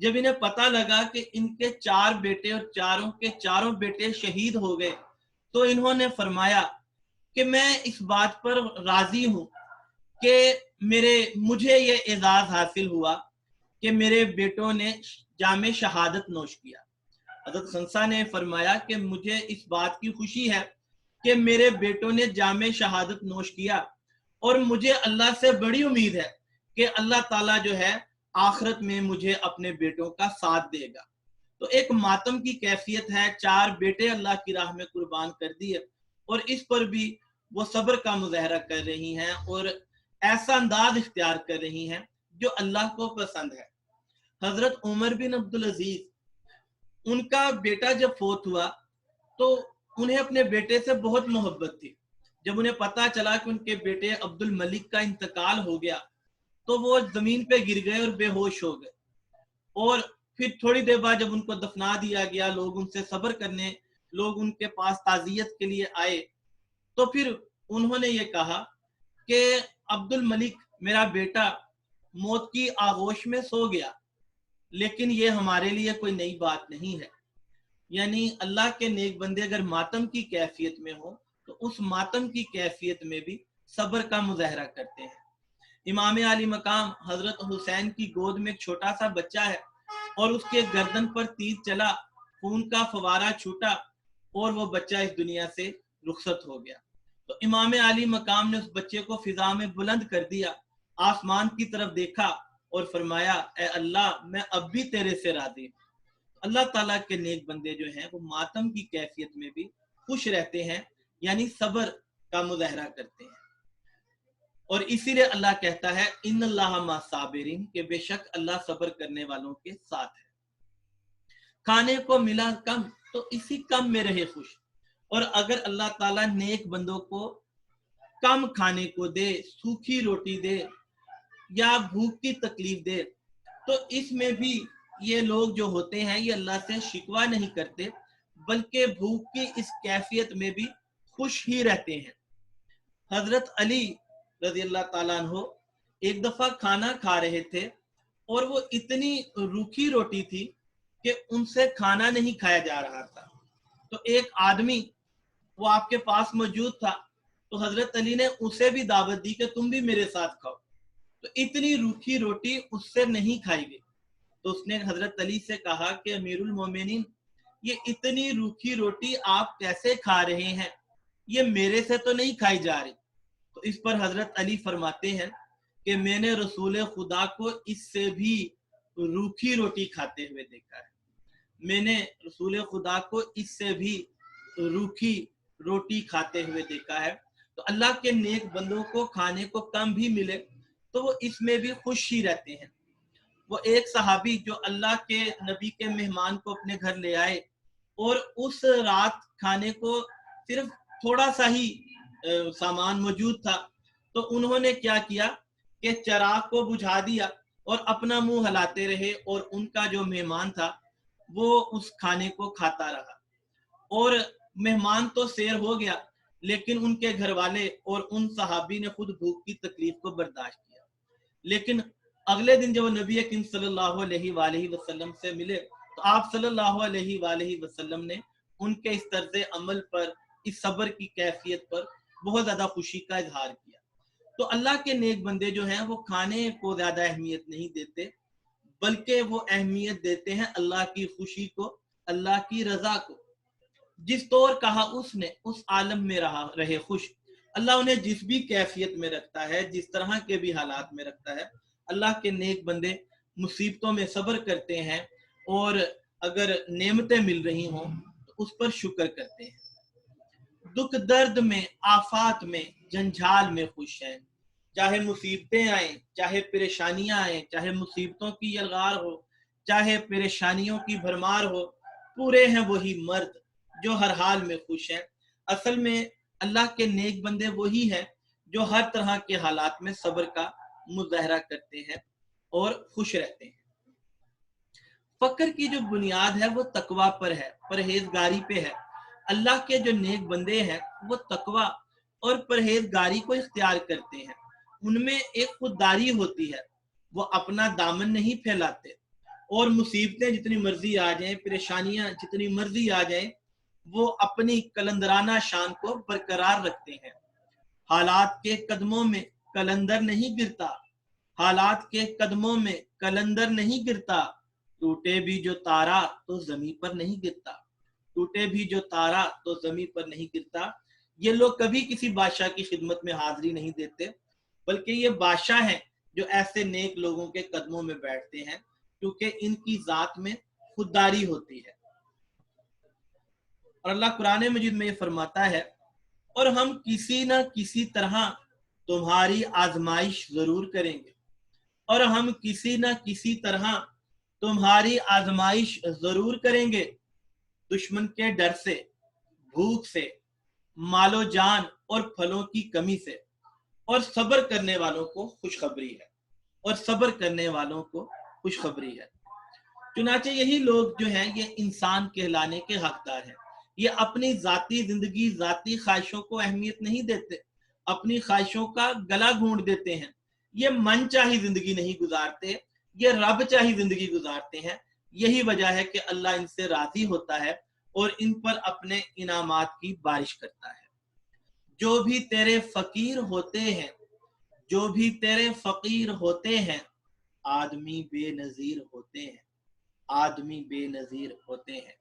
جب انہیں پتا لگا کہ ان کے 4 بیٹے اور چاروں کے چاروں بیٹے شہید ہو گئے تو انہوں نے فرمایا کہ میں اس بات پر راضی ہوں کہ مجھے یہ اعزاز حاصل ہوا کہ میرے بیٹوں نے جام شہادت نوش کیا۔ حضرت خنسا نے فرمایا کہ مجھے اس بات کی خوشی ہے کہ میرے بیٹوں نے جام شہادت نوش کیا، اور مجھے اللہ سے بڑی امید ہے کہ اللہ تعالیٰ جو ہے آخرت میں مجھے اپنے بیٹوں کا ساتھ دے گا۔ تو ایک ماتم کی کیفیت ہے، 4 بیٹے اللہ کی راہ میں قربان کر دیے، اور اس پر بھی وہ صبر کا مظاہرہ کر رہی ہیں اور ایسا انداز اختیار کر رہی ہیں جو اللہ کو پسند ہے۔ حضرت عمر بن عبدالعزیز، ان کا بیٹا جب فوت ہوا تو انہیں اپنے بیٹے سے بہت محبت تھی۔ جب انہیں پتا چلا کہ ان کے بیٹے عبد الملک کا انتقال ہو گیا تو وہ زمین پہ گر گئے اور بے ہوش ہو گئے، اور پھر تھوڑی دیر بعد جب ان کو دفنا دیا گیا، لوگ ان سے صبر کرنے، لوگ ان کے پاس تعزیت کے لیے آئے، تو پھر انہوں نے یہ کہا کہ عبد الملک میرا بیٹا موت کی آغوش میں سو گیا، لیکن یہ ہمارے لیے کوئی نئی بات نہیں ہے۔ یعنی اللہ کے نیک بندے اگر ماتم کی کیفیت میں ہو تو اس ماتم کی کیفیت میں بھی صبر کا مظاہرہ کرتے ہیں۔ امام علی مقام حضرت حسین کی گود میں ایک چھوٹا سا بچہ ہے، اور اس کے گردن پر تیر چلا، خون کا فوارہ چھوٹا، اور وہ بچہ اس دنیا سے رخصت ہو گیا۔ تو امام علی مقام نے اس بچے کو فضا میں بلند کر دیا، آسمان کی طرف دیکھا اور فرمایا اے اللہ میں اب بھی تیرے سے راضی ہوں۔ اللہ تعالیٰ کے نیک بندے جو ہیں وہ ماتم کی کیفیت میں بھی خوش رہتے ہیں، یعنی صبر کا مظاہرہ کرتے ہیں، اور اسی لیے اللہ کہتا ہے ان اللہ مع الصابرین، کہ بے شک اللہ صبر کرنے والوں کے ساتھ ہے۔ کھانے کو ملا کم تو اسی کم میں رہے خوش، اور اگر اللہ تعالیٰ نیک بندوں کو کم کھانے کو دے، سوکھی روٹی دے یا بھوک کی تکلیف دے، تو اس میں بھی یہ لوگ جو ہوتے ہیں یہ اللہ سے شکوہ نہیں کرتے، بلکہ بھوک کی اس کیفیت میں بھی خوش ہی رہتے ہیں۔ حضرت علی رضی اللہ تعالیٰ عنہ ایک دفعہ کھانا کھا رہے تھے، اور وہ اتنی روکھی روٹی تھی کہ ان سے کھانا نہیں کھایا جا رہا تھا۔ تو ایک آدمی وہ آپ کے پاس موجود تھا، تو حضرت علی نے اسے بھی دعوت دی کہ تم بھی میرے ساتھ کھاؤ، تو اتنی روکھی روٹی اس سے نہیں کھائی گئی۔ تو اس نے حضرت علی سے کہا کہ امیر المومنین، یہ اتنی روکھی روٹی آپ کیسے کھا رہے ہیں؟ یہ میرے سے تو نہیں کھائی جا رہی۔ تو اس پر حضرت علی فرماتے ہیں کہ میں نے رسول خدا کو اس سے بھی روکھی روٹی کھاتے ہوئے دیکھا ہے، میں نے رسول خدا کو اس سے بھی روکھی روٹی کھاتے ہوئے دیکھا ہے۔ تو اللہ کے نیک بندوں کو کھانے کو کم بھی ملے تو وہ اس میں بھی خوش ہی رہتے ہیں۔ وہ ایک صحابی جو اللہ کے نبی کے مہمان کو اپنے گھر لے آئے، اور اس رات کھانے کو صرف تھوڑا سا ہی سامان موجود تھا، تو انہوں نے کیا کیا کہ چراغ کو بجھا دیا اور اپنا منہ ہلاتے رہے، اور ان کا جو مہمان تھا وہ اس کھانے کو کھاتا رہا، اور مہمان تو سیر ہو گیا لیکن ان کے گھر والے اور ان صحابی نے خود بھوک کی تکلیف کو برداشت کیا۔ لیکن اگلے دن جب نبی اکرم صلی اللہ علیہ وآلہ وسلم سے ملے تو آپ صلی اللہ علیہ وآلہ وسلم نے ان کے اس طرز عمل پر، اس صبر کی کیفیت پر بہت زیادہ خوشی کا اظہار کیا۔ تو اللہ کے نیک بندے جو ہیں وہ کھانے کو زیادہ اہمیت نہیں دیتے، بلکہ وہ اہمیت دیتے ہیں اللہ کی خوشی کو، اللہ کی رضا کو۔ جس طور کہا اس نے اس عالم میں رہے خوش۔ اللہ انہیں جس بھی کیفیت میں رکھتا ہے، جس طرح کے بھی حالات میں رکھتا ہے، اللہ کے نیک بندے مصیبتوں میں صبر کرتے ہیں، اور اگر نعمتیں مل رہی ہوں تو اس پر شکر کرتے ہیں۔ دکھ درد میں، آفات میں، جنجال میں خوش ہیں۔ چاہے مصیبتیں آئیں، چاہے پریشانیاں آئیں، چاہے مصیبتوں کی یلغار ہو، چاہے پریشانیوں کی بھرمار ہو، پورے ہیں وہی مرد جو ہر حال میں خوش ہیں۔ اصل میں اللہ کے نیک بندے وہی ہیں جو ہر طرح کے حالات میں صبر کا مظاہرہ کرتے ہیں اور خوش رہتے ہیں۔ فقر کی جو بنیاد ہے وہ تقوی پر ہے، پرہیزگاری پہ ہے۔ اللہ کے جو نیک بندے ہیں وہ تقوی اور پرہیزگاری کو اختیار کرتے ہیں۔ ان میں ایک خودداری ہوتی ہے، وہ اپنا دامن نہیں پھیلاتے، اور مصیبتیں جتنی مرضی آ جائیں، پریشانیاں جتنی مرضی آ جائیں، وہ اپنی کلندرانہ شان کو برقرار رکھتے ہیں۔ حالات کے قدموں میں کلندر نہیں گرتا، حالات کے قدموں میں کلندر نہیں گرتا، ٹوٹے بھی جو تارا تو زمین پر نہیں گرتا، ٹوٹے بھی جو تارا تو زمین پر نہیں گرتا۔ یہ لوگ کبھی کسی بادشاہ کی خدمت میں حاضری نہیں دیتے، بلکہ یہ بادشاہ ہیں جو ایسے نیک لوگوں کے قدموں میں بیٹھتے ہیں، کیونکہ ان کی ذات میں خودداری ہوتی ہے۔ اور اللہ قرآن مجید میں یہ فرماتا ہے، اور ہم کسی نہ کسی طرح تمہاری آزمائش ضرور کریں گے، اور ہم کسی نہ کسی طرح تمہاری آزمائش ضرور کریں گے، دشمن کے ڈر سے، بھوک سے، مال و جان اور پھلوں کی کمی سے، اور صبر کرنے والوں کو خوشخبری ہے، اور صبر کرنے والوں کو خوشخبری ہے۔ چنانچہ یہی لوگ جو ہیں یہ انسان کہلانے کے حقدار ہیں۔ یہ اپنی ذاتی زندگی، ذاتی خواہشوں کو اہمیت نہیں دیتے، اپنی خواہشوں کا گلا گھونٹ دیتے ہیں۔ یہ من چاہی زندگی نہیں گزارتے، یہ رب چاہی زندگی گزارتے ہیں۔ یہی وجہ ہے کہ اللہ ان سے راضی ہوتا ہے اور ان پر اپنے انعامات کی بارش کرتا ہے۔ جو بھی تیرے فقیر ہوتے ہیں، جو بھی تیرے فقیر ہوتے ہیں، آدمی بے نظیر ہوتے ہیں، آدمی بے نظیر ہوتے ہیں۔